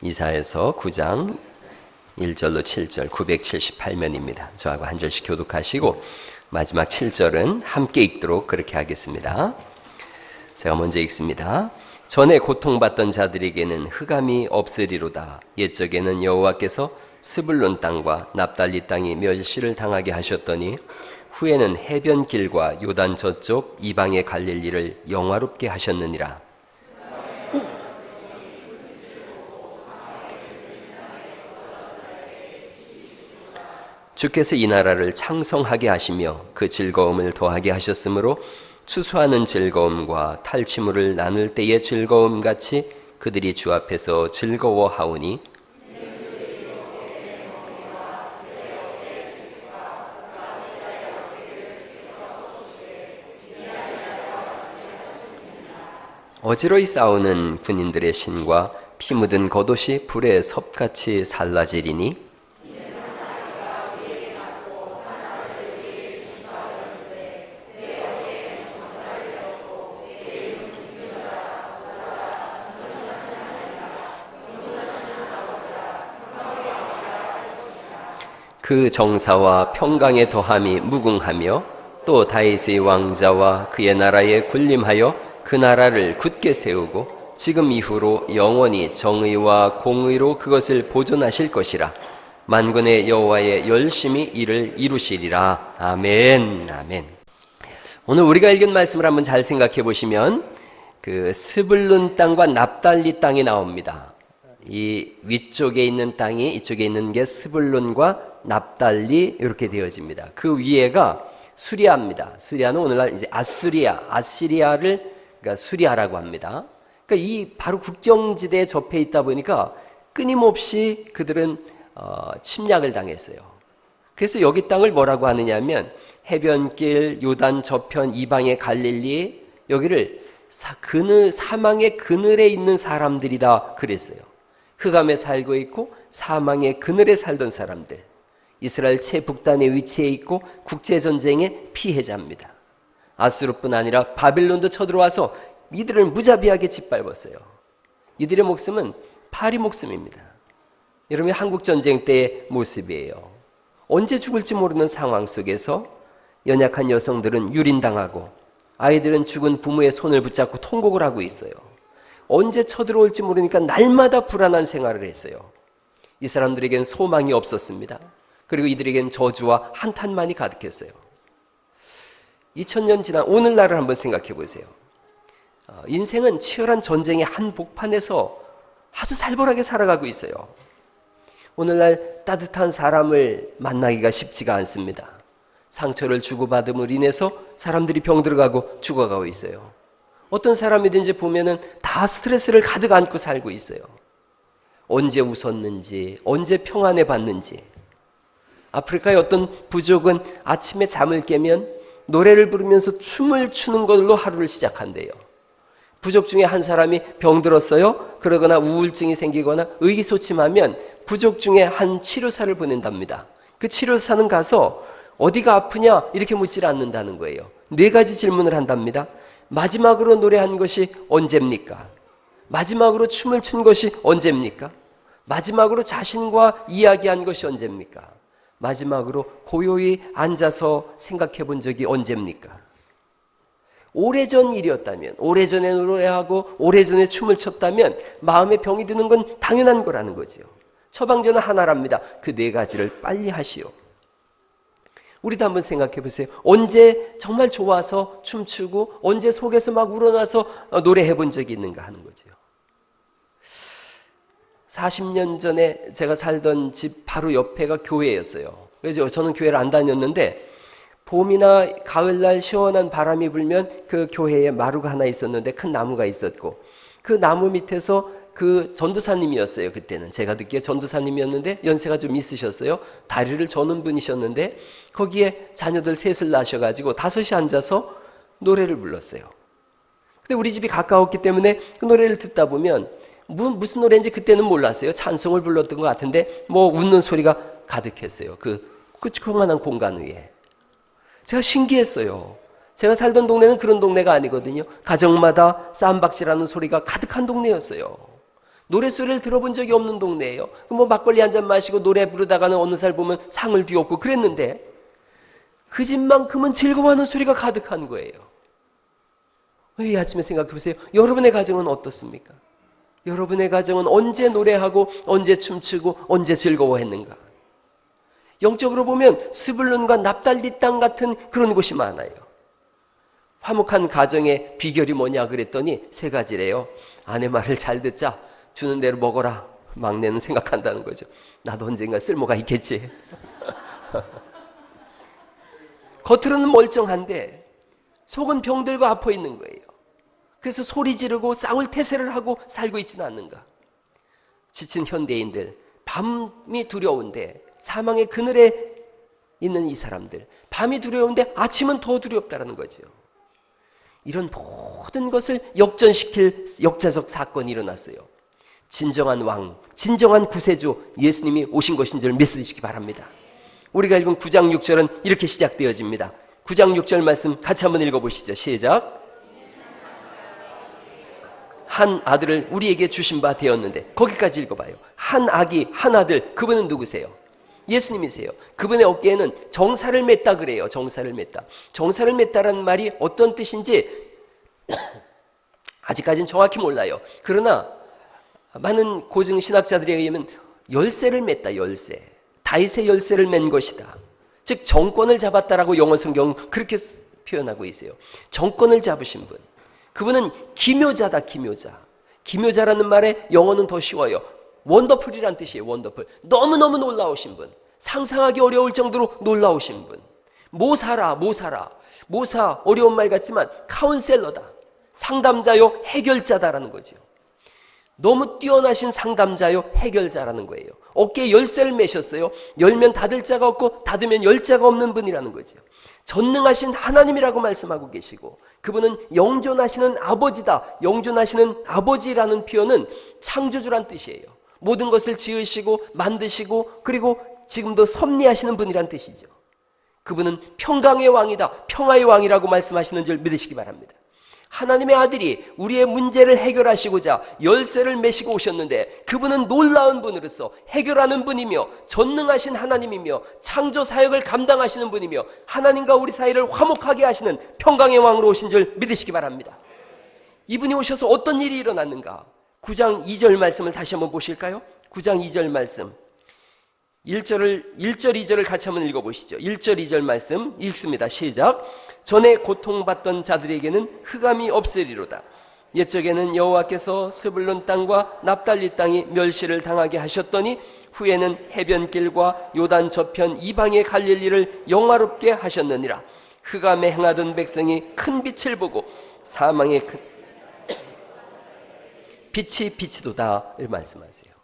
이사야서 9장 1절로 7절 978면입니다. 저하고 한 절씩 교독하시고 마지막 7절은 함께 읽도록 그렇게 하겠습니다. 제가 먼저 읽습니다. 전에 고통받던 자들에게는 흑암이 없으리로다. 옛적에는 여호와께서 스불론 땅과 납달리 땅이 멸시를 당하게 하셨더니 후에는 해변길과 요단 저쪽 이방의 갈릴리를 영화롭게 하셨느니라. 주께서 이 나라를 창성하게 하시며 그 즐거움을 더하게 하셨으므로 추수하는 즐거움과 탈취물을 나눌 때의 즐거움같이 그들이 주 앞에서 즐거워하오니 어지러이 싸우는 군인들의 신과 피 묻은 겉옷이 불에 섭같이 살라지리니 그 정사와 평강의 더함이 무궁하며 또 다윗의 왕자와 그의 나라에 군림하여 그 나라를 굳게 세우고 지금 이후로 영원히 정의와 공의로 그것을 보존하실 것이라. 만군의 여호와의 열심히 이를 이루시리라. 아멘. 아멘. 오늘 우리가 읽은 말씀을 한번 잘 생각해 보시면 그 스불룬 땅과 납달리 땅이 나옵니다. 이 위쪽에 있는 땅이 이쪽에 있는 게 스불룬과 납달리 이렇게 되어집니다. 그 위에가 수리아입니다. 수리아는 오늘날 이제 아시리아를 그러니까 수리아라고 합니다. 그러니까 이 바로 국경지대에 접해 있다 보니까 끊임없이 그들은 침략을 당했어요. 그래서 여기 땅을 뭐라고 하느냐면 해변길, 요단 저편, 이방의 갈릴리 여기를 사망의 그늘에 있는 사람들이다 그랬어요. 흑암에 살고 있고 사망의 그늘에 살던 사람들. 이스라엘 최북단에 위치해 있고 국제전쟁의 피해자입니다. 아수르뿐 아니라 바빌론도 쳐들어와서 이들을 무자비하게 짓밟았어요. 이들의 목숨은 파리 목숨입니다. 여러분 한국전쟁 때의 모습이에요. 언제 죽을지 모르는 상황 속에서 연약한 여성들은 유린당하고 아이들은 죽은 부모의 손을 붙잡고 통곡을 하고 있어요. 언제 쳐들어올지 모르니까 날마다 불안한 생활을 했어요. 이 사람들에겐 소망이 없었습니다. 그리고 이들에겐 저주와 한탄만이 가득했어요. 2000년 지난 오늘날을 한번 생각해 보세요. 인생은 치열한 전쟁의 한복판에서 아주 살벌하게 살아가고 있어요. 오늘날 따뜻한 사람을 만나기가 쉽지가 않습니다. 상처를 주고받음으로 인해서 사람들이 병들어가고 죽어가고 있어요. 어떤 사람이든지 보면은 다 스트레스를 가득 안고 살고 있어요. 언제 웃었는지, 언제 평안해 봤는지. 아프리카의 어떤 부족은 아침에 잠을 깨면 노래를 부르면서 춤을 추는 걸로 하루를 시작한대요. 부족 중에 한 사람이 병들었어요. 그러거나 우울증이 생기거나 의기소침하면 부족 중에 한 치료사를 보낸답니다. 그 치료사는 가서 어디가 아프냐 이렇게 묻질 않는다는 거예요. 4가지 질문을 한답니다. 마지막으로 노래한 것이 언제입니까? 마지막으로 춤을 춘 것이 언제입니까? 마지막으로 자신과 이야기한 것이 언제입니까? 마지막으로 고요히 앉아서 생각해 본 적이 언제입니까? 오래전 일이었다면, 오래전에 노래하고 오래전에 춤을 췄다면 마음에 병이 드는 건 당연한 거라는 거지요. 처방전은 하나랍니다. 그 4가지를 빨리 하시오. 우리도 한번 생각해 보세요. 언제 정말 좋아서 춤추고 언제 속에서 막 우러나서 노래해 본 적이 있는가 하는 거죠. 40년 전에 제가 살던 집 바로 옆에가 교회였어요. 그래서 저는 교회를 안 다녔는데 봄이나 가을날 시원한 바람이 불면 그 교회에 마루가 하나 있었는데 큰 나무가 있었고 그 나무 밑에서 그 전도사님이었어요. 그때는 제가 듣기에 전도사님이었는데 연세가 좀 있으셨어요. 다리를 저는 분이셨는데 거기에 자녀들 셋을 낳으셔가지고 5이 앉아서 노래를 불렀어요. 근데 우리 집이 가까웠기 때문에 그 노래를 듣다 보면 무슨 노래인지 그때는 몰랐어요. 찬송을 불렀던 것 같은데 뭐 웃는 소리가 가득했어요. 그 조그만한 공간 위에. 제가 신기했어요. 제가 살던 동네는 그런 동네가 아니거든요. 가정마다 쌈박질하는 소리가 가득한 동네였어요. 노랫소리를 들어본 적이 없는 동네예요. 뭐 막걸리 한 잔 마시고 노래 부르다가는 어느 살 보면 상을 뒤엎고 그랬는데 그 집만큼은 즐거워하는 소리가 가득한 거예요. 이 아침에 생각해 보세요. 여러분의 가정은 어떻습니까? 여러분의 가정은 언제 노래하고 언제 춤추고 언제 즐거워했는가? 영적으로 보면 스불론과 납달리 땅 같은 그런 곳이 많아요. 화목한 가정의 비결이 뭐냐 그랬더니 세 가지래요. 아내 말을 잘 듣자. 주는 대로 먹어라. 막내는 생각한다는 거죠. 나도 언젠가 쓸모가 있겠지. 겉으로는 멀쩡한데 속은 병들고 아파 있는 거예요. 그래서 소리 지르고 싸울 태세를 하고 살고 있지는 않는가. 지친 현대인들, 밤이 두려운데 사망의 그늘에 있는 이 사람들, 밤이 두려운데 아침은 더 두렵다는 거죠. 이런 모든 것을 역전시킬 역사적 사건이 일어났어요. 진정한 왕, 진정한 구세주 예수님이 오신 것인 줄 믿으시기 바랍니다. 우리가 읽은 9장 6절은 이렇게 시작되어집니다. 9장 6절 말씀 같이 한번 읽어보시죠. 시작. 한 아들을 우리에게 주신 바 되었는데, 거기까지 읽어봐요. 한 아기 한 아들, 그분은 누구세요? 예수님이세요. 그분의 어깨에는 정사를 맸다 그래요. 정사를 맸다. 정사를 맸다라는 말이 어떤 뜻인지 아직까지는 정확히 몰라요. 그러나 많은 고증 신학자들에 의하면 열쇠를 맸다. 열쇠. 다윗의 열쇠를 맨 것이다. 즉 정권을 잡았다라고 영어 성경 그렇게 표현하고 있어요. 정권을 잡으신 분. 그분은 기묘자다. 기묘자. 기묘자라는 말에 영어는 더 쉬워요. 원더풀이란 뜻이에요. 원더풀. 너무너무 놀라우신 분. 상상하기 어려울 정도로 놀라우신 분. 모사라. 모사 어려운 말 같지만 카운셀러다. 상담자요 해결자다라는 거죠. 너무 뛰어나신 상담자요 해결자라는 거예요. 어깨에 열쇠를 매셨어요. 열면 닫을 자가 없고 닫으면 열 자가 없는 분이라는 거죠. 전능하신 하나님이라고 말씀하고 계시고, 그분은 영존하시는 아버지다. 영존하시는 아버지라는 표현은 창조주란 뜻이에요. 모든 것을 지으시고 만드시고 그리고 지금도 섭리하시는 분이란 뜻이죠. 그분은 평강의 왕이다. 평화의 왕이라고 말씀하시는 줄 믿으시기 바랍니다. 하나님의 아들이 우리의 문제를 해결하시고자 열쇠를 메시고 오셨는데, 그분은 놀라운 분으로서 해결하는 분이며 전능하신 하나님이며 창조 사역을 감당하시는 분이며 하나님과 우리 사이를 화목하게 하시는 평강의 왕으로 오신 줄 믿으시기 바랍니다. 이분이 오셔서 어떤 일이 일어났는가? 9장 2절 말씀을 다시 한번 보실까요? 9장 2절 말씀 1절 2절을 같이 한번 읽어보시죠. 1절 2절 말씀 읽습니다. 시작. 전에 고통받던 자들에게는 흑암이 없으리로다. 옛적에는 여호와께서 스불론 땅과 납달리 땅이 멸시를 당하게 하셨더니 후에는 해변길과 요단 저편 이방의 갈릴리를 영화롭게 하셨느니라. 흑암에 행하던 백성이 큰 빛을 보고 사망의 큰 빛이 비치도다를 말씀하세요.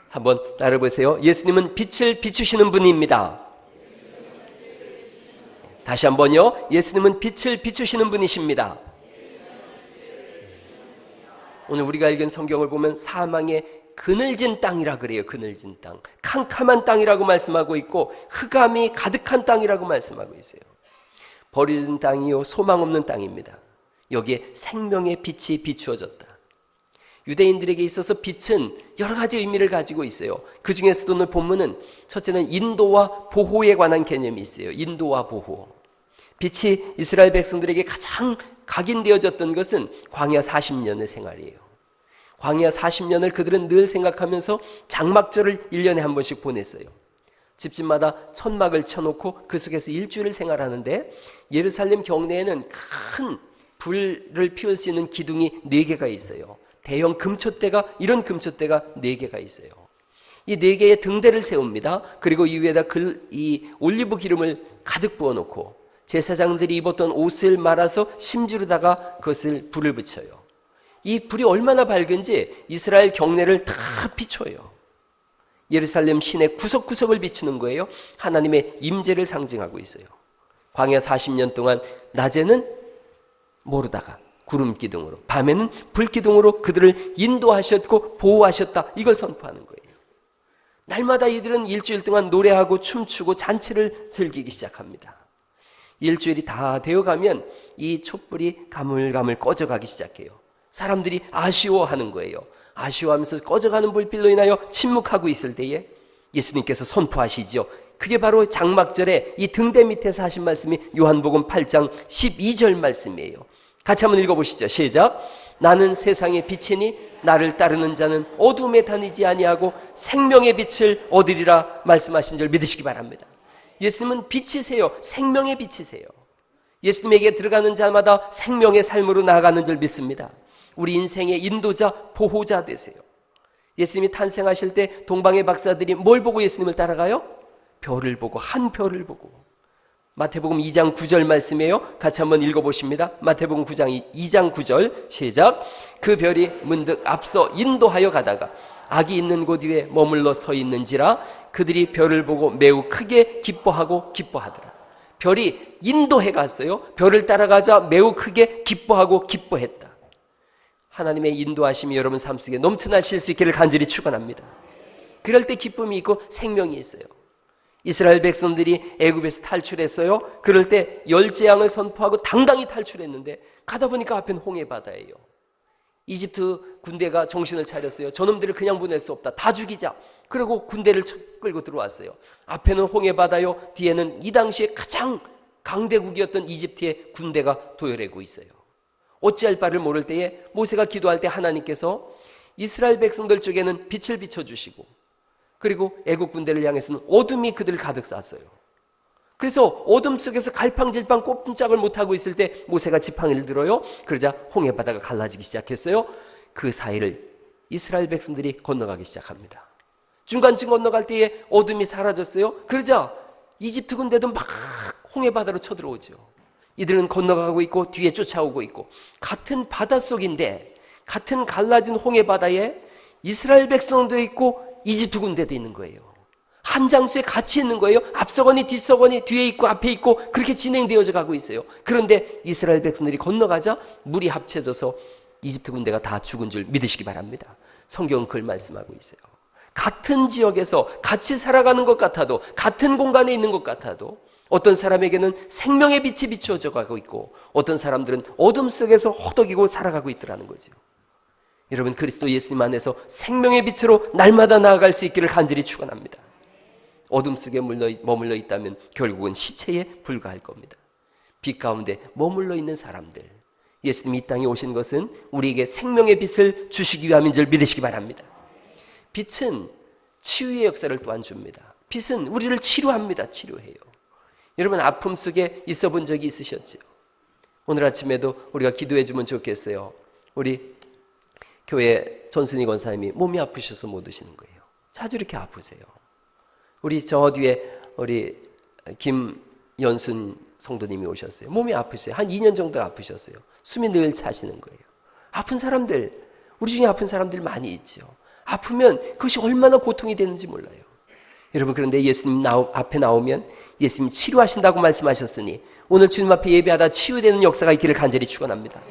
한번 따라해보세요. 예수님은 빛을 비추시는 분입니다. 다시 한번요. 예수님은 빛을 비추시는 분이십니다. 오늘 우리가 읽은 성경을 보면 사망의 그늘진 땅이라 그래요. 그늘진 땅. 캄캄한 땅이라고 말씀하고 있고 흑암이 가득한 땅이라고 말씀하고 있어요. 버려진 땅이요 소망 없는 땅입니다. 여기에 생명의 빛이 비추어졌다. 유대인들에게 있어서 빛은 여러 가지 의미를 가지고 있어요. 그 중에서도 오늘 본문은 첫째는 인도와 보호에 관한 개념이 있어요. 인도와 보호. 빛이 이스라엘 백성들에게 가장 각인되어졌던 것은 광야 40년의 생활이에요. 광야 40년을 그들은 늘 생각하면서 장막절을 1년에 한 번씩 보냈어요. 집집마다 천막을 쳐놓고 그 속에서 일주일을 생활하는데, 예루살렘 경내에는 큰 불을 피울 수 있는 기둥이 4개가 있어요. 대형 금촛대가, 이런 금촛대가 4개가 있어요. 이 4개의 등대를 세웁니다. 그리고 이 위에다 이 올리브 기름을 가득 부어놓고 제사장들이 입었던 옷을 말아서 심지로다가 그것을 불을 붙여요. 이 불이 얼마나 밝은지 이스라엘 경내를 다 비춰요. 예루살렘 시내 구석구석을 비추는 거예요. 하나님의 임재를 상징하고 있어요. 광야 40년 동안 낮에는 모르다가 구름 기둥으로, 밤에는 불 기둥으로 그들을 인도하셨고 보호하셨다, 이걸 선포하는 거예요. 날마다 이들은 일주일 동안 노래하고 춤추고 잔치를 즐기기 시작합니다. 일주일이 다 되어가면 이 촛불이 가물가물 꺼져가기 시작해요. 사람들이 아쉬워하는 거예요. 아쉬워하면서 꺼져가는 불빛로 인하여 침묵하고 있을 때에 예수님께서 선포하시지요. 그게 바로 장막절에 이 등대 밑에서 하신 말씀이 요한복음 8장 12절 말씀이에요. 같이 한번 읽어보시죠. 시작. 나는 세상의 빛이니 나를 따르는 자는 어둠에 다니지 아니하고 생명의 빛을 얻으리라 말씀하신 줄 믿으시기 바랍니다. 예수님은 빛이세요. 생명의 빛이세요. 예수님에게 들어가는 자마다 생명의 삶으로 나아가는 줄 믿습니다. 우리 인생의 인도자, 보호자 되세요. 예수님이 탄생하실 때 동방의 박사들이 뭘 보고 예수님을 따라가요? 별을 보고, 한 별을 보고. 마태복음 2장 9절 말씀이에요. 같이 한번 읽어보십니다. 마태복음 2장 9절 시작. 그 별이 문득 앞서 인도하여 가다가 악이 있는 곳 위에 머물러 서 있는지라 그들이 별을 보고 매우 크게 기뻐하고 기뻐하더라. 별이 인도해 갔어요. 별을 따라가자 매우 크게 기뻐하고 기뻐했다. 하나님의 인도하심이 여러분 삶 속에 넘쳐나실 수 있기를 간절히 축원합니다. 그럴 때 기쁨이 있고 생명이 있어요. 이스라엘 백성들이 애굽에서 탈출했어요. 그럴 때 열재앙을 선포하고 당당히 탈출했는데 가다 보니까 앞엔 홍해바다예요. 이집트 군대가 정신을 차렸어요. 저놈들을 그냥 보낼 수 없다. 다 죽이자. 그리고 군대를 끌고 들어왔어요. 앞에는 홍해바다요. 뒤에는 이 당시에 가장 강대국이었던 이집트의 군대가 도열하고 있어요. 어찌할 바를 모를 때에 모세가 기도할 때 하나님께서 이스라엘 백성들 쪽에는 빛을 비춰주시고 그리고 애국 군대를 향해서는 어둠이 그들을 가득 쌌어요. 그래서 어둠 속에서 갈팡질팡 꼼짝을 못하고 있을 때 모세가 지팡이를 들어요. 그러자 홍해바다가 갈라지기 시작했어요. 그 사이를 이스라엘 백성들이 건너가기 시작합니다. 중간쯤 건너갈 때에 어둠이 사라졌어요. 그러자 이집트 군대도 막 홍해바다로 쳐들어오죠. 이들은 건너가고 있고 뒤에 쫓아오고 있고 같은 바닷속인데 같은 갈라진 홍해바다에 이스라엘 백성도 있고 이집트 군대도 있는 거예요. 한 장소에 같이 있는 거예요. 앞서거니 뒤서거니 뒤에 있고 앞에 있고 그렇게 진행되어져 가고 있어요. 그런데 이스라엘 백성들이 건너가자 물이 합쳐져서 이집트 군대가 다 죽은 줄 믿으시기 바랍니다. 성경은 그걸 말씀하고 있어요. 같은 지역에서 같이 살아가는 것 같아도 같은 공간에 있는 것 같아도 어떤 사람에게는 생명의 빛이 비추어져 가고 있고 어떤 사람들은 어둠 속에서 허덕이고 살아가고 있더라는 거죠. 여러분 그리스도 예수님 안에서 생명의 빛으로 날마다 나아갈 수 있기를 간절히 축원합니다. 어둠 속에 머물러 있다면 결국은 시체에 불과할 겁니다. 빛 가운데 머물러 있는 사람들, 예수님이 이 땅에 오신 것은 우리에게 생명의 빛을 주시기 위함인 줄 믿으시기 바랍니다. 빛은 치유의 역사를 또한 줍니다. 빛은 우리를 치료합니다. 치료해요. 여러분 아픔 속에 있어 본 적이 있으셨죠? 오늘 아침에도 우리가 기도해 주면 좋겠어요. 우리 교회 전순희 권사님이 몸이 아프셔서 못 오시는 거예요. 자주 이렇게 아프세요. 우리 저 뒤에 우리 김연순 성도님이 오셨어요. 몸이 아프세요. 한 2년 정도 아프셨어요. 숨이 늘 차시는 거예요. 아픈 사람들, 우리 중에 아픈 사람들 많이 있죠. 아프면 그것이 얼마나 고통이 되는지 몰라요. 여러분 그런데 예수님 앞에 나오면 예수님 치료하신다고 말씀하셨으니 오늘 주님 앞에 예배하다 치유되는 역사가 있기를 간절히 축원합니다.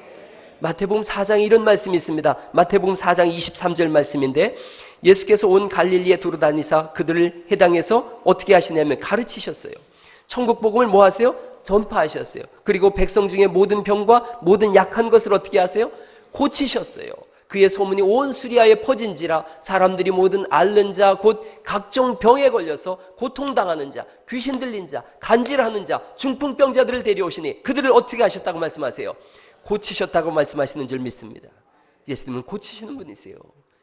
마태복음 4장에 이런 말씀이 있습니다. 마태복음 4장 23절 말씀인데 예수께서 온 갈릴리에 두루다니사 그들을 해당해서 어떻게 하시냐면 가르치셨어요. 천국 복음을 뭐 하세요? 전파하셨어요. 그리고 백성 중에 모든 병과 모든 약한 것을 어떻게 하세요? 고치셨어요. 그의 소문이 온 수리아에 퍼진지라 사람들이 모든 앓는 자 곧 각종 병에 걸려서 고통당하는 자, 귀신 들린 자, 간질하는 자, 중풍병자들을 데려오시니 그들을 어떻게 하셨다고 말씀하세요? 고치셨다고 말씀하시는 줄 믿습니다. 예수님은 고치시는 분이세요.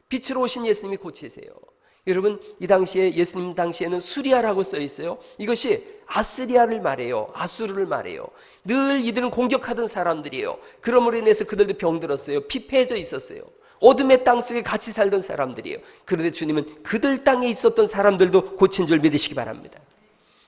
빛으로 오신 예수님이 고치세요. 여러분 이 당시에 예수님 당시에는 수리아라고 써 있어요. 이것이 아스리아를 말해요. 아수르를 말해요. 늘 이들은 공격하던 사람들이에요. 그러므로 인해서 그들도 병들었어요. 피폐해져 있었어요. 어둠의 땅 속에 같이 살던 사람들이에요. 그런데 주님은 그들 땅에 있었던 사람들도 고친 줄 믿으시기 바랍니다.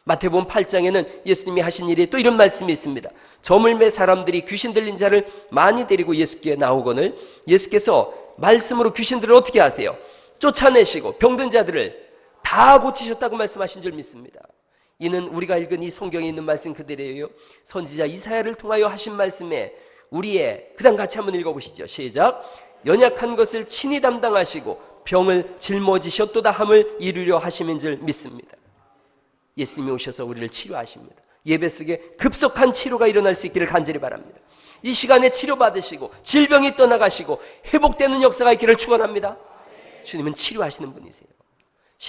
마태복음 8장에는 예수님이 하신 일이 또 이런 말씀이 있습니다. 저물매 사람들이 귀신 들린 자를 많이 데리고 예수께 나오거늘 예수께서 말씀으로 귀신들을 어떻게 하세요? 쫓아내시고 병든 자들을 다 고치셨다고 말씀하신 줄 믿습니다. 이는 우리가 읽은 이 성경에 있는 말씀 그대로예요. 선지자 이사야를 통하여 하신 말씀에 우리의 그 다음 같이 한번 읽어보시죠. 시작. 연약한 것을 친히 담당하시고 병을 짊어지셨도다 함을 이루려 하심인 줄 믿습니다. 예수님이 오셔서 우리를 치료하십니다. 예배 속에 급속한 치료가 일어날 수 있기를 간절히 바랍니다. 이 시간에 치료받으시고 질병이 떠나가시고 회복되는 역사가 있기를 축원합니다. 주님은 치료하시는 분이세요.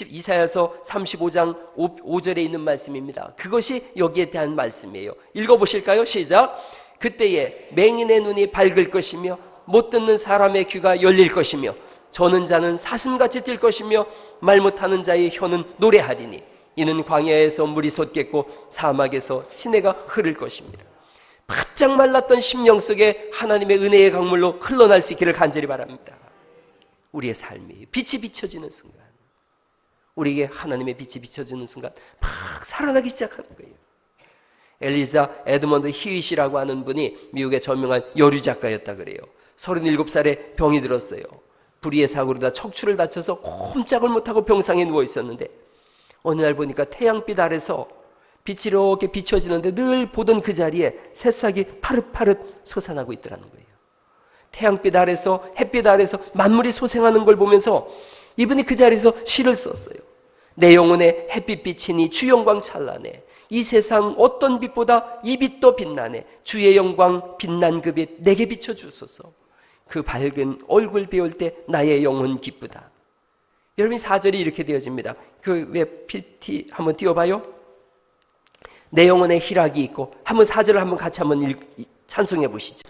이사야서 35장 5절에 있는 말씀입니다. 그것이 여기에 대한 말씀이에요. 읽어보실까요? 시작. 그때에 맹인의 눈이 밝을 것이며 못 듣는 사람의 귀가 열릴 것이며 저는 자는 사슴같이 뛸 것이며 말 못하는 자의 혀는 노래하리니 이는 광야에서 물이 솟겠고 사막에서 시내가 흐를 것입니다. 바짝 말랐던 심령 속에 하나님의 은혜의 강물로 흘러날 수 있기를 간절히 바랍니다. 우리의 삶이 빛이 비춰지는 순간, 우리에게 하나님의 빛이 비춰지는 순간 막 살아나기 시작하는 거예요. 엘리자 에드먼드 히윗이라고 하는 분이 미국의 저명한 여류 작가였다 그래요. 37살에 병이 들었어요. 불의의 사고로 다 척추를 다쳐서 꼼짝을 못하고 병상에 누워 있었는데 어느 날 보니까 태양빛 아래서 빛이 이렇게 비춰지는데 늘 보던 그 자리에 새싹이 파릇파릇 솟아나고 있더라는 거예요. 태양빛 아래서, 햇빛 아래서 만물이 솟아나는 걸 보면서 이분이 그 자리에서 시를 썼어요. 내 영혼에 햇빛 비치니 주 영광 찬란해. 이 세상 어떤 빛보다 이 빛도 빛나네. 주의 영광 빛난 그 빛 내게 비춰주소서. 그 밝은 얼굴 배울 때 나의 영혼 기쁘다. 여러분 4절이 이렇게 되어집니다. 그 왜 PT 한번 띄워봐요. 내 영혼에 희락이 있고 한번 4절을 한번 같이 한번 찬송해 보시죠.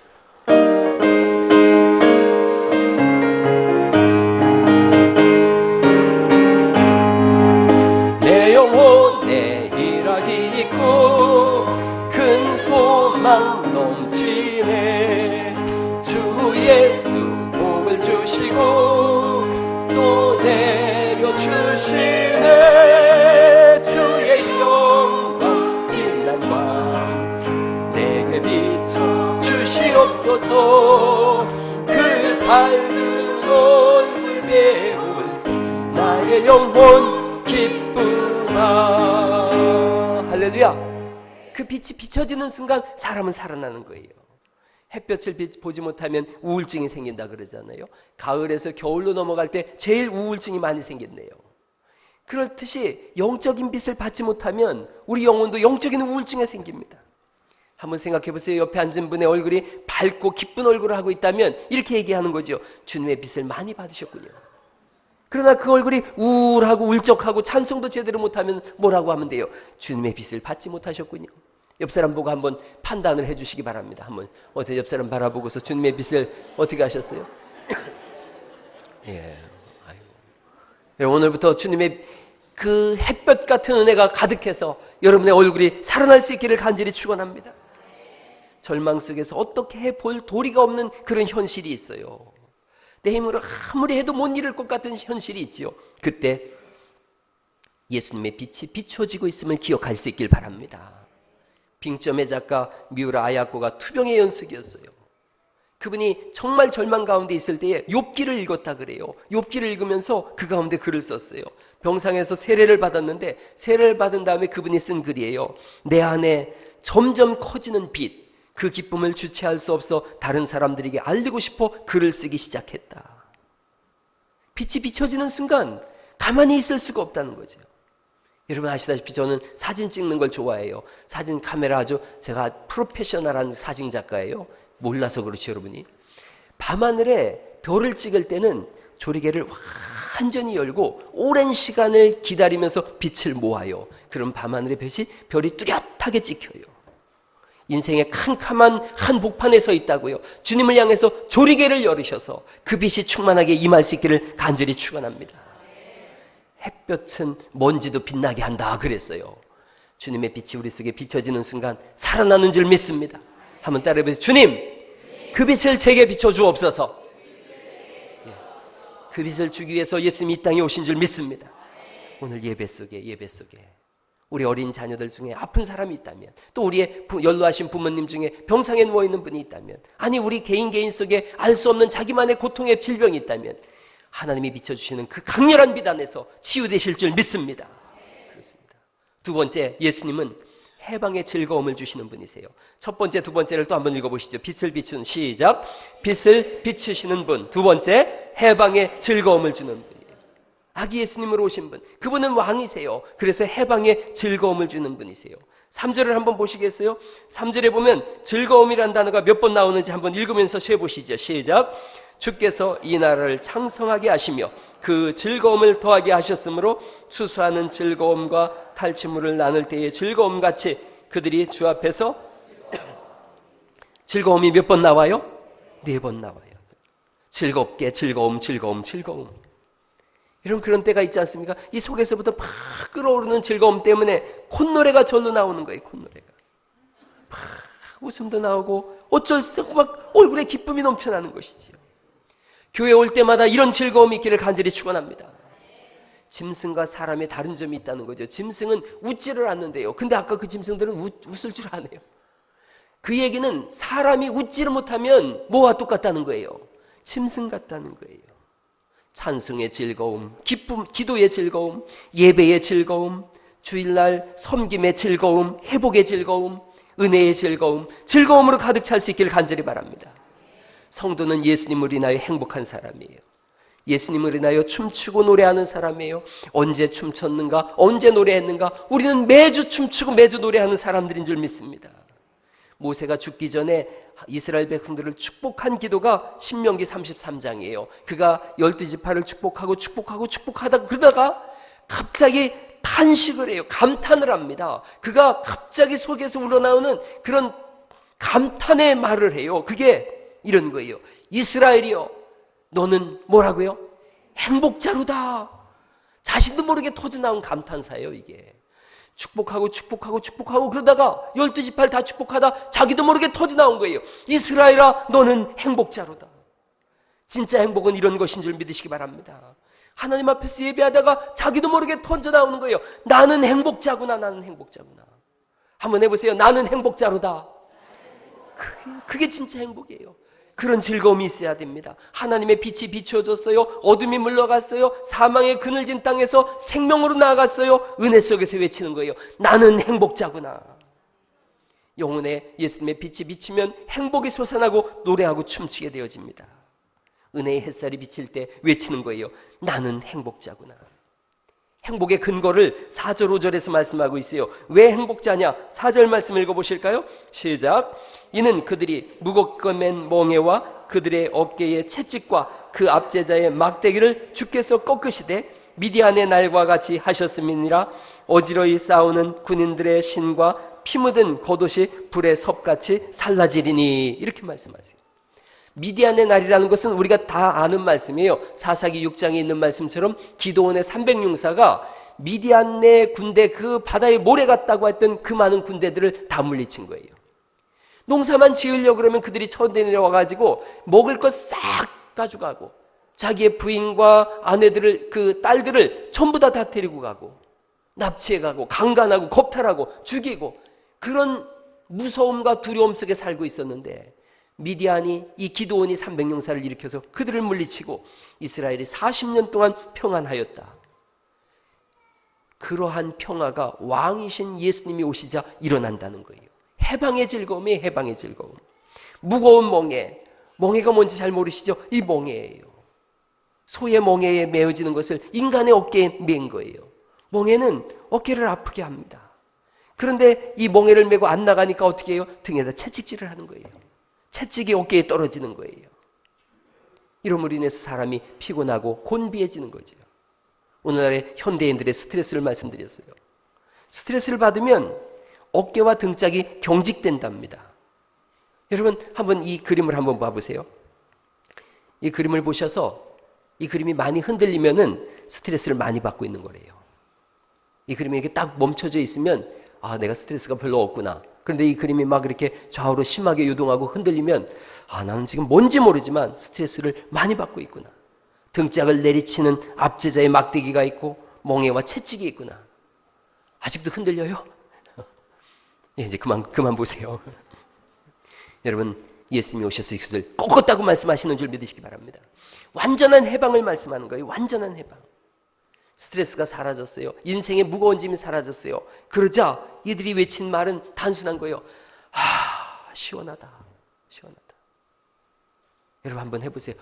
내 영혼에 희락이 있고 큰 소망 넘치네. 주 예수 복을 주시고 또 내려주시네. 주의 영광 빛난 광 내게 비춰 주시옵소서. 그 밝은 얼굴 배울 나의 영혼 기쁘다. 할렐루야. 그 빛이 비춰지는 순간 사람은 살아나는 거예요. 햇볕을 보지 못하면 우울증이 생긴다 그러잖아요. 가을에서 겨울로 넘어갈 때 제일 우울증이 많이 생긴대요. 그렇듯이 영적인 빛을 받지 못하면 우리 영혼도 영적인 우울증에 생깁니다. 한번 생각해 보세요. 옆에 앉은 분의 얼굴이 밝고 기쁜 얼굴을 하고 있다면 이렇게 얘기하는 거죠. 주님의 빛을 많이 받으셨군요. 그러나 그 얼굴이 우울하고 울적하고 찬송도 제대로 못하면 뭐라고 하면 돼요? 주님의 빛을 받지 못하셨군요. 옆 사람 보고 한번 판단을 해주시기 바랍니다. 한번 어떻게 옆 사람 바라보고서 주님의 빛을 어떻게 하셨어요? 예, 아이고. 오늘부터 주님의 그 햇볕 같은 은혜가 가득해서 여러분의 얼굴이 살아날 수 있기를 간절히 축원합니다. 절망 속에서 어떻게 해볼 도리가 없는 그런 현실이 있어요. 내 힘으로 아무리 해도 못 이룰 것 같은 현실이 있지요. 그때 예수님의 빛이 비춰지고 있음을 기억할 수 있길 바랍니다. 빙점의 작가 미우라 아야코가 투병의 연속이었어요. 그분이 정말 절망 가운데 있을 때에 욥기를 읽었다 그래요. 욥기를 읽으면서 그 가운데 글을 썼어요. 병상에서 세례를 받았는데 세례를 받은 다음에 그분이 쓴 글이에요. 내 안에 점점 커지는 빛, 그 기쁨을 주체할 수 없어 다른 사람들에게 알리고 싶어 글을 쓰기 시작했다. 빛이 비춰지는 순간 가만히 있을 수가 없다는 거죠. 여러분 아시다시피 저는 사진 찍는 걸 좋아해요. 사진 카메라 아주 제가 프로페셔널한 사진 작가예요. 몰라서 그렇지 여러분이. 밤하늘에 별을 찍을 때는 조리개를 완전히 열고 오랜 시간을 기다리면서 빛을 모아요. 그럼 밤하늘의 별이 뚜렷하게 찍혀요. 인생의 캄캄한 한복판에 서 있다고요. 주님을 향해서 조리개를 열으셔서 그 빛이 충만하게 임할 수 있기를 간절히 축원합니다. 햇볕은 먼지도 빛나게 한다 그랬어요. 주님의 빛이 우리 속에 비춰지는 순간 살아나는 줄 믿습니다. 한번 따라해보세요. 주님, 그 빛을 제게 비춰주옵소서. 그 빛을 주기 위해서 예수님이 이 땅에 오신 줄 믿습니다. 오늘 예배 속에 우리 어린 자녀들 중에 아픈 사람이 있다면, 또 우리의 연로하신 부모님 중에 병상에 누워있는 분이 있다면, 아니 우리 개인 속에 알 수 없는 자기만의 고통의 질병이 있다면 하나님이 비춰주시는 그 강렬한 빛 안에서 치유되실 줄 믿습니다. 그렇습니다. 두 번째, 예수님은 해방의 즐거움을 주시는 분이세요. 첫 번째, 두 번째를 또 한번 읽어보시죠. 빛을 비추는, 시작. 빛을 비추시는 분. 두 번째, 해방의 즐거움을 주는 분이에요. 아기 예수님으로 오신 분, 그분은 왕이세요. 그래서 해방의 즐거움을 주는 분이세요. 3절을 한번 보시겠어요? 3절에 보면 즐거움이란 단어가 몇 번 나오는지 한번 읽으면서 세보시죠. 시작. 주께서 이 나라를 창성하게 하시며 그 즐거움을 더하게 하셨으므로 수수하는 즐거움과 탈취물을 나눌 때의 즐거움같이 그들이 주 앞에서 즐거움이 몇 번 나와요? 4번 나와요. 즐겁게 즐거움. 이런 그런 때가 있지 않습니까? 이 속에서부터 막 끓어오르는 즐거움 때문에 콧노래가 절로 나오는 거예요. 콧노래가 막 웃음도 나오고 어쩔 수 없고 막 얼굴에 기쁨이 넘쳐나는 것이지요. 교회 올 때마다 이런 즐거움이 있기를 간절히 축원합니다. 짐승과 사람의 다른 점이 있다는 거죠. 짐승은 웃지를 않는데요. 근데 아까 그 짐승들은 웃을 줄 아네요. 그 얘기는 사람이 웃지를 못하면 뭐와 똑같다는 거예요? 짐승 같다는 거예요. 찬송의 즐거움, 기쁨, 기도의 즐거움, 예배의 즐거움, 주일날 섬김의 즐거움, 회복의 즐거움, 은혜의 즐거움, 즐거움으로 가득 찰 수 있기를 간절히 바랍니다. 성도는 예수님을 인하여 행복한 사람이에요. 예수님을 인하여 춤추고 노래하는 사람이에요. 언제 춤췄는가? 언제 노래했는가? 우리는 매주 춤추고 매주 노래하는 사람들인 줄 믿습니다. 모세가 죽기 전에 이스라엘 백성들을 축복한 기도가 신명기 33장이에요. 그가 12지파를 축복하다 그러다가 갑자기 탄식을 해요. 감탄을 합니다. 그가 갑자기 속에서 우러나오는 그런 감탄의 말을 해요. 그게 이런 거예요. 이스라엘이여, 너는 뭐라고요? 행복자루다. 자신도 모르게 터져나온 감탄사예요. 이게 축복하고 그러다가 12지파를 다 축복하다 자기도 모르게 터져나온 거예요. 이스라엘아, 너는 행복자루다. 진짜 행복은 이런 것인 줄 믿으시기 바랍니다. 하나님 앞에서 예배하다가 자기도 모르게 터져나오는 거예요. 나는 행복자구나. 한번 해보세요. 나는 행복자루다. 그게 진짜 행복이에요. 그런 즐거움이 있어야 됩니다. 하나님의 빛이 비추어졌어요. 어둠이 물러갔어요. 사망의 그늘진 땅에서 생명으로 나아갔어요. 은혜 속에서 외치는 거예요. 나는 행복자구나. 영혼에 예수님의 빛이 비치면 행복이 솟아나고 노래하고 춤추게 되어집니다. 은혜의 햇살이 비칠 때 외치는 거예요. 나는 행복자구나. 행복의 근거를 4절 5절에서 말씀하고 있어요. 왜 행복자냐? 4절 말씀 읽어보실까요? 시작. 이는 그들이 무겁게 맨 멍에와 그들의 어깨의 채찍과 그 압제자의 막대기를 주께서 꺾으시되 미디안의 날과 같이 하셨음이니라. 어지러이 싸우는 군인들의 신과 피 묻은 겉옷이 불의 섭같이 살라지리니. 이렇게 말씀하세요. 미디안의 날이라는 것은 우리가 다 아는 말씀이에요. 사사기 6장에 있는 말씀처럼 기드온의 300용사가 미디안의 군대, 그 바다에 모래 같다고 했던 그 많은 군대들을 다 물리친 거예요. 농사만 지으려고 그러면 그들이 쳐내려와가지고 먹을 것 싹 가져가고 자기의 부인과 아내들을, 그 딸들을 전부 다 데리고 가고 납치해가고 강간하고 겁탈하고 죽이고 그런 무서움과 두려움 속에 살고 있었는데 미디안이 이 기드온이 300용사를 일으켜서 그들을 물리치고 이스라엘이 40년 동안 평안하였다. 그러한 평화가 왕이신 예수님이 오시자 일어난다는 거예요. 해방의 즐거움이 해방의 즐거움. 무거운 멍에가 뭔지 잘 모르시죠? 이 멍에예요. 소의 멍에에 메어지는 것을 인간의 어깨에 맨 거예요. 멍에는 어깨를 아프게 합니다. 그런데 이 멍에를 메고 안 나가니까 어떻게 해요? 등에다 채찍질을 하는 거예요. 채찍이 어깨에 떨어지는 거예요. 이러므로 인해서 사람이 피곤하고 곤비해지는 거죠. 오늘날의 현대인들의 스트레스를 말씀드렸어요. 스트레스를 받으면 어깨와 등짝이 경직된답니다. 여러분 한번 이 그림을 한번 봐보세요. 이 그림을 보셔서 이 그림이 많이 흔들리면은 스트레스를 많이 받고 있는 거래요. 이 그림이 이렇게 딱 멈춰져 있으면 아, 내가 스트레스가 별로 없구나. 그런데 이 그림이 막 이렇게 좌우로 심하게 요동하고 흔들리면 아, 나는 지금 뭔지 모르지만 스트레스를 많이 받고 있구나. 등짝을 내리치는 압제자의 막대기가 있고 멍에와 채찍이 있구나. 아직도 흔들려요? 예, 이제 그만 보세요. 여러분 예수님이 오셔서 이것을 꺾었다고 말씀하시는 줄 믿으시기 바랍니다. 완전한 해방을 말씀하는 거예요. 완전한 해방. 스트레스가 사라졌어요. 인생의 무거운 짐이 사라졌어요. 그러자 이들이 외친 말은 단순한 거예요. 아, 시원하다. 시원하다. 여러분 한번 해보세요.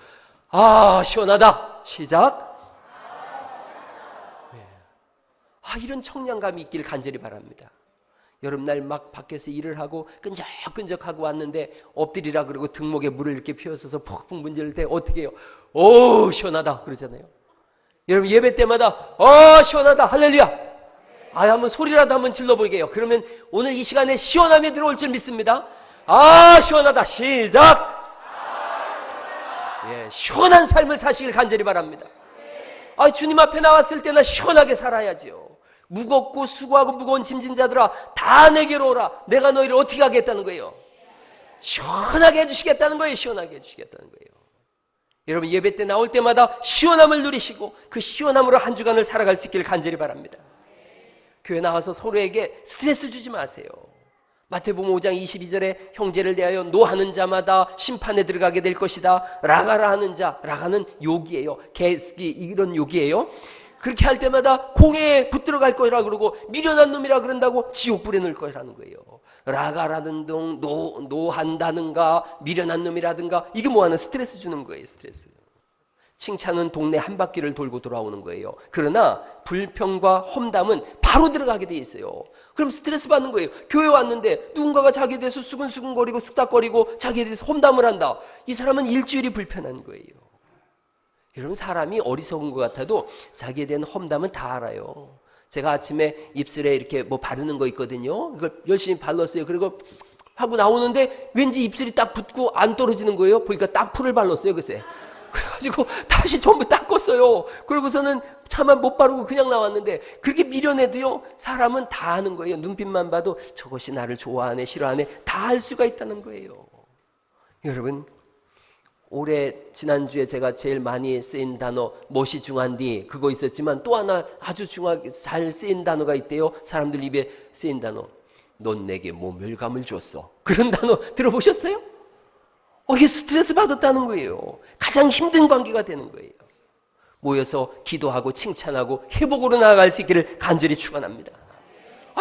아, 시원하다. 시작. 네. 아, 이런 청량감이 있길 간절히 바랍니다. 여름날 막 밖에서 일을 하고 끈적끈적하고 왔는데 엎드리라 그러고 등목에 물을 이렇게 피워서서 푹푹 문지를 때 어떻게 해요? 오 시원하다 그러잖아요. 여러분 예배 때마다 시원하다 할렐루야. 한번 소리라도 한번 질러보게요. 그러면 오늘 이 시간에 시원함이 들어올 줄 믿습니다. 시원하다 시작. 시원한 삶을 사시길 간절히 바랍니다. 주님 앞에 나왔을 때나 시원하게 살아야지요. 무겁고 수고하고 무거운 짐진 자들아 다 내게로 오라. 내가 너희를 어떻게 하겠다는 거예요? 시원하게 해주시겠다는 거예요. 시원하게 해주시겠다는 거예요. 여러분 예배 때 나올 때마다 시원함을 누리시고 그 시원함으로 한 주간을 살아갈 수 있기를 간절히 바랍니다. 교회 나와서 서로에게 스트레스 주지 마세요. 마태복음 5장 22절에 형제를 대하여 노하는 자마다 심판에 들어가게 될 것이다. 라가라 하는 자, 라가는 욕이에요. 개스기 이런 욕이에요. 그렇게 할 때마다 공회에 붙들어갈 거라 그러고 미련한 놈이라 그런다고 지옥불에 넣을 거라는 거예요. 라가라는 등 노한다는가 미련한 놈이라든가 이게 뭐하는 스트레스 주는 거예요. 스트레스. 칭찬은 동네 한 바퀴를 돌고 돌아오는 거예요. 그러나 불평과 험담은 바로 들어가게 돼 있어요. 그럼 스트레스 받는 거예요. 교회 왔는데 누군가가 자기에 대해서 수근수근거리고 쑥닥거리고 자기에 대해서 험담을 한다. 이 사람은 일주일이 불편한 거예요. 여러분 사람이 어리석은 것 같아도 자기에 대한 험담은 다 알아요. 제가 아침에 입술에 이렇게 뭐 바르는 거 있거든요. 그걸 열심히 발랐어요. 그리고 하고 나오는데 왠지 입술이 딱 붙고 안 떨어지는 거예요. 보니까 딱 풀을 발랐어요. 글쎄. 그래가지고 다시 전부 닦았어요. 그러고서는 차마 못 바르고 그냥 나왔는데 그렇게 미련해도요 사람은 다 아는 거예요. 눈빛만 봐도 저것이 나를 좋아하네 싫어하네 다 알 수가 있다는 거예요. 여러분 올해 지난주에 제가 제일 많이 쓰인 단어 멋이 중한디 그거 있었지만 또 하나 아주 중하게 잘 쓰인 단어가 있대요. 사람들 입에 쓰인 단어 넌 내게 모멸감을 줬어. 그런 단어 들어보셨어요? 이게 스트레스 받았다는 거예요. 가장 힘든 관계가 되는 거예요. 모여서 기도하고 칭찬하고 회복으로 나아갈 수 있기를 간절히 축원합니다.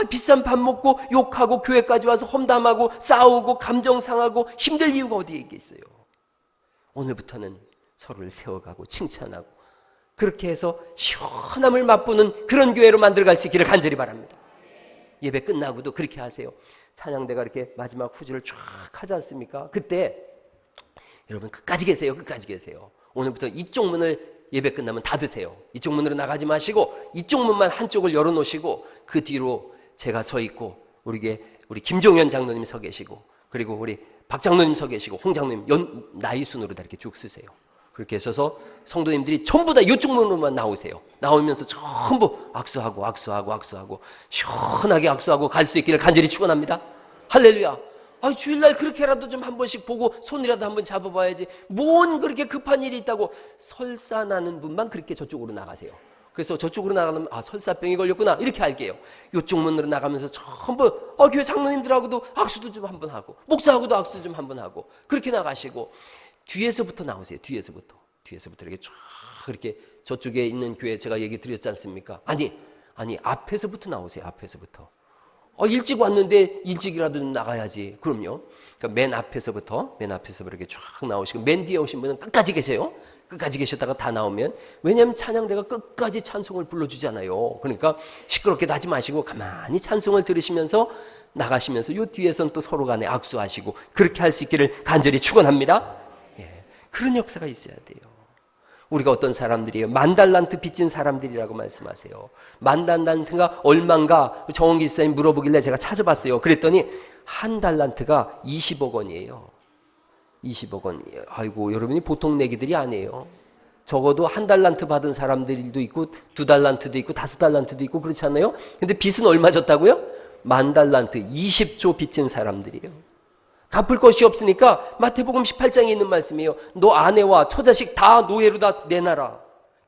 비싼 밥 먹고 욕하고 교회까지 와서 험담하고 싸우고 감정 상하고 힘들 이유가 어디에 있겠어요. 오늘부터는 서로를 세워가고 칭찬하고 그렇게 해서 시원함을 맛보는 그런 교회로 만들어갈 수 있기를 간절히 바랍니다. 예배 끝나고도 그렇게 하세요. 찬양대가 이렇게 마지막 후주를 쫙 하지 않습니까? 그때 여러분 끝까지 계세요. 끝까지 계세요. 오늘부터 이쪽 문을 예배 끝나면 닫으세요. 이쪽 문으로 나가지 마시고 이쪽 문만 한쪽을 열어놓으시고 그 뒤로 제가 서 있고 우리 김종현 장로님 서 계시고 그리고 우리 박 장로님 서 계시고 홍 장로님 나이 순으로 다 이렇게 쭉 쓰세요. 그렇게 서서 성도님들이 전부 다 이쪽 문으로만 나오세요. 나오면서 전부 악수하고 시원하게 악수하고 갈 수 있기를 간절히 축원합니다. 할렐루야. 주일날 그렇게라도 좀 한 번씩 보고 손이라도 한번 잡아봐야지. 뭔 그렇게 급한 일이 있다고 설사 나는 분만 그렇게 저쪽으로 나가세요. 그래서 저쪽으로 나가면 설사병이 걸렸구나 이렇게 알게요. 이쪽 문으로 나가면서 전부 교회 장로님들하고도 악수도 좀 한번 하고 목사하고도 악수 좀 한번 하고 그렇게 나가시고 뒤에서부터 나오세요. 뒤에서부터 이렇게 쫙 이렇게 저쪽에 있는 교회 제가 얘기 드렸지 않습니까? 아니 앞에서부터 나오세요. 앞에서부터. 일찍 왔는데 일찍이라도 나가야지. 그럼요. 그러니까 맨 앞에서부터 이렇게 쫙 나오시고 맨 뒤에 오신 분은 끝까지 계세요. 끝까지 계셨다가 다 나오면 왜냐하면 찬양대가 끝까지 찬송을 불러주잖아요. 그러니까 시끄럽게도 하지 마시고 가만히 찬송을 들으시면서 나가시면서 요 뒤에서는 또 서로 간에 악수하시고 그렇게 할 수 있기를 간절히 축원합니다. 그런 역사가 있어야 돼요. 우리가 어떤 사람들이에요? 10,000달란트 빚진 사람들이라고 말씀하세요. 10,000달란트가 얼마인가 정원기 집사님 물어보길래 제가 찾아봤어요. 그랬더니 1달란트가 20억 원이에요. 20억 원이에요. 아이고 여러분이 보통 내기들이 아니에요. 적어도 1달란트 받은 사람들도 있고 2달란트도 있고 5달란트도 있고 그렇지 않나요? 근데 빚은 얼마 졌다고요? 10,000달란트 20조 빚진 사람들이에요. 갚을 것이 없으니까 마태복음 18장에 있는 말씀이에요. 너 아내와 처자식 다 노예로 다 내놔라.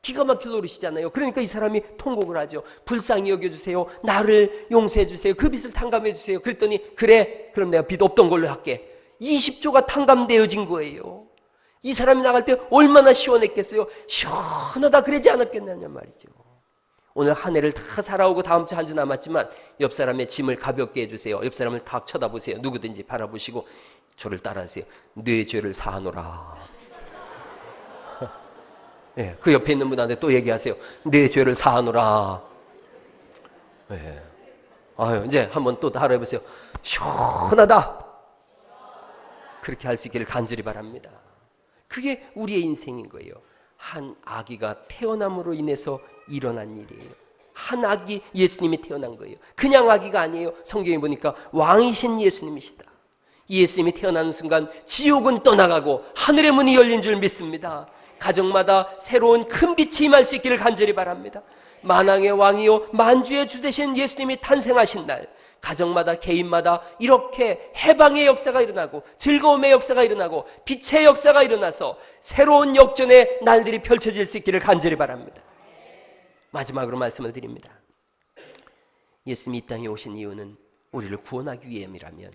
기가 막힐 노릇이잖아요. 그러니까 이 사람이 통곡을 하죠. 불쌍히 여겨주세요. 나를 용서해 주세요. 그 빚을 탕감해 주세요. 그랬더니 그래 그럼 내가 빚 없던 걸로 할게. 20조가 탕감되어진 거예요. 이 사람이 나갈 때 얼마나 시원했겠어요. 시원하다 그러지 않았겠느냐 말이죠. 오늘 한 해를 다 살아오고 다음 주 한 주 남았지만 옆 사람의 짐을 가볍게 해주세요. 옆 사람을 다 쳐다보세요. 누구든지 바라보시고 저를 따라하세요. 네 죄를 사하노라. 그 옆에 있는 분한테 또 얘기하세요. 네 죄를 사하노라. 아유, 이제 한번 또 따라 해보세요. 시원하다. 그렇게 할 수 있기를 간절히 바랍니다. 그게 우리의 인생인 거예요. 한 아기가 태어남으로 인해서 일어난 일이에요. 한 아기, 예수님이 태어난 거예요. 그냥 아기가 아니에요. 성경에 보니까 왕이신 예수님이시다. 예수님이 태어나는 순간 지옥은 떠나가고 하늘의 문이 열린 줄 믿습니다. 가정마다 새로운 큰 빛이 임할 수 있기를 간절히 바랍니다. 만왕의 왕이요 만주의 주 되신 예수님이 탄생하신 날, 가정마다 개인마다 이렇게 해방의 역사가 일어나고 즐거움의 역사가 일어나고 빛의 역사가 일어나서 새로운 역전의 날들이 펼쳐질 수 있기를 간절히 바랍니다. 마지막으로 말씀을 드립니다. 예수님이 이 땅에 오신 이유는 우리를 구원하기 위함이라면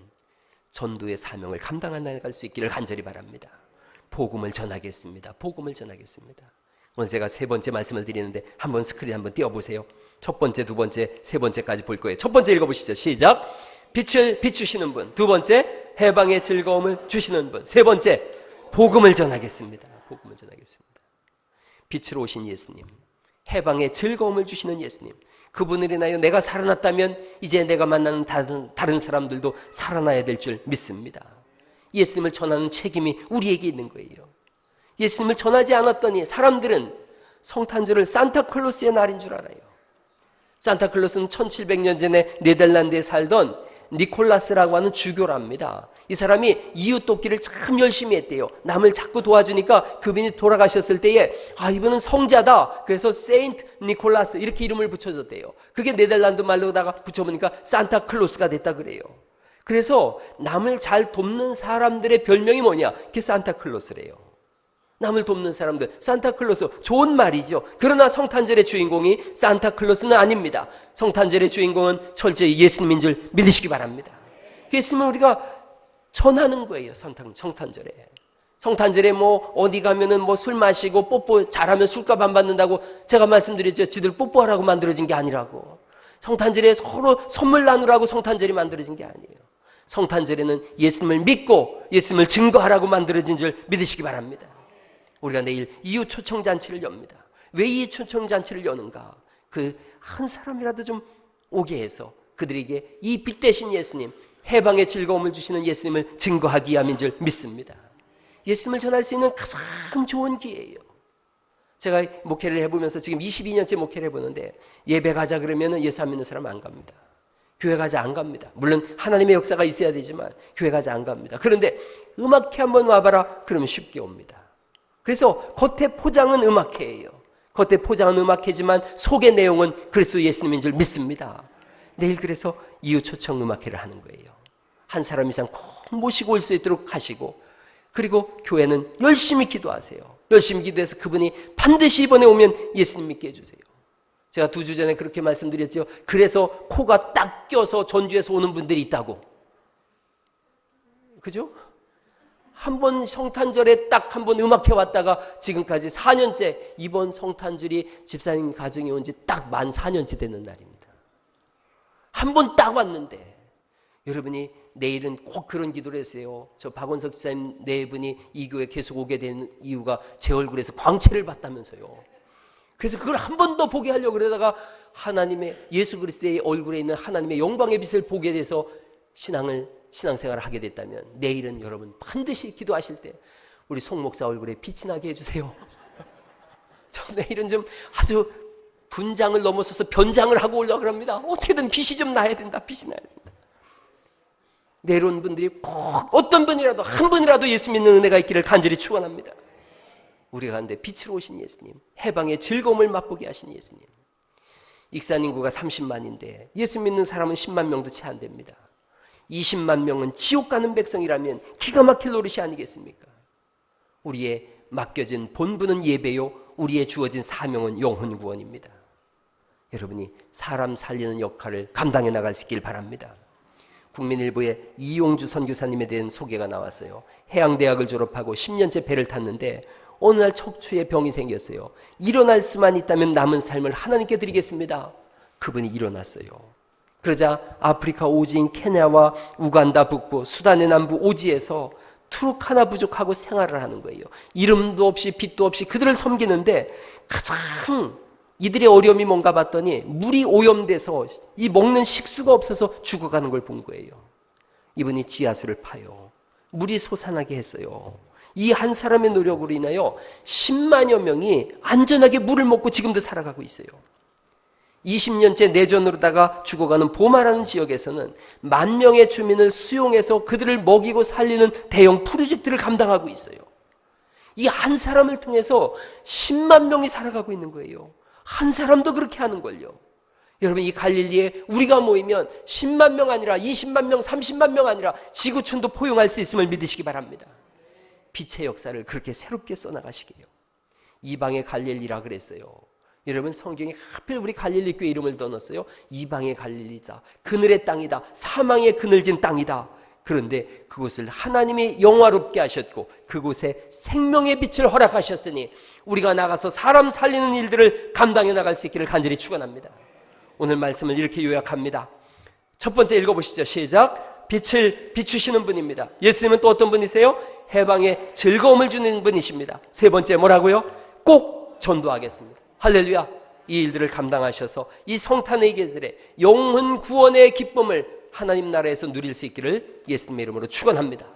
전도의 사명을 감당해 나갈 수 있기를 간절히 바랍니다. 복음을 전하겠습니다. 복음을 전하겠습니다. 오늘 제가 세 번째 말씀을 드리는데 한번 스크린 한번 띄워보세요. 첫 번째, 두 번째, 세 번째까지 볼 거예요. 첫 번째 읽어보시죠. 시작. 빛을 비추시는 분. 두 번째, 해방의 즐거움을 주시는 분. 세 번째, 복음을 전하겠습니다. 복음을 전하겠습니다. 빛으로 오신 예수님, 해방의 즐거움을 주시는 예수님, 그분을 인하여 내가 살아났다면 이제 내가 만나는 다른 사람들도 살아나야 될 줄 믿습니다. 예수님을 전하는 책임이 우리에게 있는 거예요. 예수님을 전하지 않았더니 사람들은 성탄절을 산타클로스의 날인 줄 알아요. 산타클로스는 1700년 전에 네덜란드에 살던 니콜라스라고 하는 주교랍니다. 이 사람이 이웃 돕기를 참 열심히 했대요. 남을 자꾸 도와주니까 그분이 돌아가셨을 때에 이분은 성자다. 그래서 세인트 니콜라스 이렇게 이름을 붙여줬대요. 그게 네덜란드 말로다가 붙여보니까 산타클로스가 됐다 그래요. 그래서 남을 잘 돕는 사람들의 별명이 뭐냐? 그게 산타클로스래요. 남을 돕는 사람들, 산타클로스, 좋은 말이죠. 그러나 성탄절의 주인공이 산타클로스는 아닙니다. 성탄절의 주인공은 철저히 예수님인 줄 믿으시기 바랍니다. 예수님을 우리가 전하는 거예요. 성탄절에. 성탄절에 어디 가면은 술 마시고 뽀뽀 잘하면 술값 안 받는다고 제가 말씀드렸죠. 지들 뽀뽀하라고 만들어진 게 아니라고. 성탄절에 서로 선물 나누라고 성탄절이 만들어진 게 아니에요. 성탄절에는 예수님을 믿고 예수님을 증거하라고 만들어진 줄 믿으시기 바랍니다. 우리가 내일 이웃 초청잔치를 엽니다. 왜 이 초청잔치를 여는가? 그 한 사람이라도 좀 오게 해서 그들에게 이 빛 대신 예수님, 해방의 즐거움을 주시는 예수님을 증거하기 위함인 줄 믿습니다. 예수님을 전할 수 있는 가장 좋은 기회예요. 제가 목회를 해보면서 지금 22년째 목회를 해보는데 예배 가자 그러면 예수 안 믿는 사람 안 갑니다. 교회 가자 안 갑니다. 물론 하나님의 역사가 있어야 되지만 교회 가자 안 갑니다. 그런데 음악회 한번 와봐라 그러면 쉽게 옵니다. 그래서 겉에 포장은 음악회예요. 겉에 포장은 음악회지만 속의 내용은 그리스도 예수님인 줄 믿습니다. 내일 그래서 이웃 초청 음악회를 하는 거예요. 한 사람 이상 꼭 모시고 올 수 있도록 하시고, 그리고 교회는 열심히 기도하세요. 열심히 기도해서 그분이 반드시 이번에 오면 예수님 믿게 해주세요. 제가 2주 전에 그렇게 말씀드렸죠. 그래서 코가 딱 껴서 전주에서 오는 분들이 있다고. 그죠? 한 번 성탄절에 딱 한 번 음악회 왔다가 지금까지 4년째, 이번 성탄절이 집사님 가정에 온 지 딱 만 4년째 되는 날입니다. 한 번 딱 왔는데, 여러분이 내일은 꼭 그런 기도를 했어요. 저 박원석 집사님 네 분이 이 교회 계속 오게 된 이유가 제 얼굴에서 광채를 봤다면서요. 그래서 그걸 한 번 더 보게 하려고 그러다가 하나님의, 예수 그리스도의 얼굴에 있는 하나님의 영광의 빛을 보게 돼서 신앙생활을 하게 됐다면, 내일은 여러분 반드시 기도하실 때 우리 송 목사 얼굴에 빛이 나게 해주세요. 저 내일은 좀 아주 분장을 넘어서서 변장을 하고 올라고 합니다. 어떻게든 빛이 좀 나야 된다. 빛이 나야 된다. 내일 온 분들이 꼭 어떤 분이라도 한 분이라도 예수 믿는 은혜가 있기를 간절히 축원합니다. 우리가 가는데 빛으로 오신 예수님, 해방의 즐거움을 맛보게 하신 예수님. 익산 인구가 30만인데 예수 믿는 사람은 10만 명도 채 안 됩니다. 20만 명은 지옥 가는 백성이라면 기가 막힐 노릇이 아니겠습니까? 우리의 맡겨진 본분은 예배요, 우리의 주어진 사명은 영혼 구원입니다. 여러분이 사람 살리는 역할을 감당해 나갈 수 있길 바랍니다. 국민일보에 이용주 선교사님에 대한 소개가 나왔어요. 해양대학을 졸업하고 10년째 배를 탔는데 어느 날 척추에 병이 생겼어요. 일어날 수만 있다면 남은 삶을 하나님께 드리겠습니다. 그분이 일어났어요. 그러자 아프리카 오지인 케냐와 우간다 북부, 수단의 남부 오지에서 투룩 하나 부족하고 생활을 하는 거예요. 이름도 없이 빛도 없이 그들을 섬기는데 가장 이들의 어려움이 뭔가 봤더니 물이 오염돼서 이 먹는 식수가 없어서 죽어가는 걸 본 거예요. 이분이 지하수를 파요. 물이 솟아나게 했어요. 이 한 사람의 노력으로 인하여 10만여 명이 안전하게 물을 먹고 지금도 살아가고 있어요. 20년째 내전으로다가 죽어가는 보마라는 지역에서는 10,000명의 주민을 수용해서 그들을 먹이고 살리는 대형 프로젝트를 감당하고 있어요. 이 한 사람을 통해서 10만 명이 살아가고 있는 거예요. 한 사람도 그렇게 하는 걸요. 여러분, 이 갈릴리에 우리가 모이면 10만 명 아니라 20만 명, 30만 명 아니라 지구촌도 포용할 수 있음을 믿으시기 바랍니다. 빛의 역사를 그렇게 새롭게 써나가시게요. 이방의 갈릴리라 그랬어요. 여러분, 성경에 하필 우리 갈릴리 교회 이름을 넣어놨어요. 이방의 갈릴리다. 그늘의 땅이다. 사망의 그늘진 땅이다. 그런데 그곳을 하나님이 영화롭게 하셨고 그곳에 생명의 빛을 허락하셨으니 우리가 나가서 사람 살리는 일들을 감당해 나갈 수 있기를 간절히 축원합니다. 오늘 말씀을 이렇게 요약합니다. 첫 번째 읽어보시죠. 시작. 빛을 비추시는 분입니다. 예수님은 또 어떤 분이세요? 해방에 즐거움을 주는 분이십니다. 세 번째 뭐라고요? 꼭 전도하겠습니다. 할렐루야. 이 일들을 감당하셔서 이 성탄의 계절에 영혼 구원의 기쁨을 하나님 나라에서 누릴 수 있기를 예수님의 이름으로 축원합니다.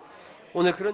오늘 그런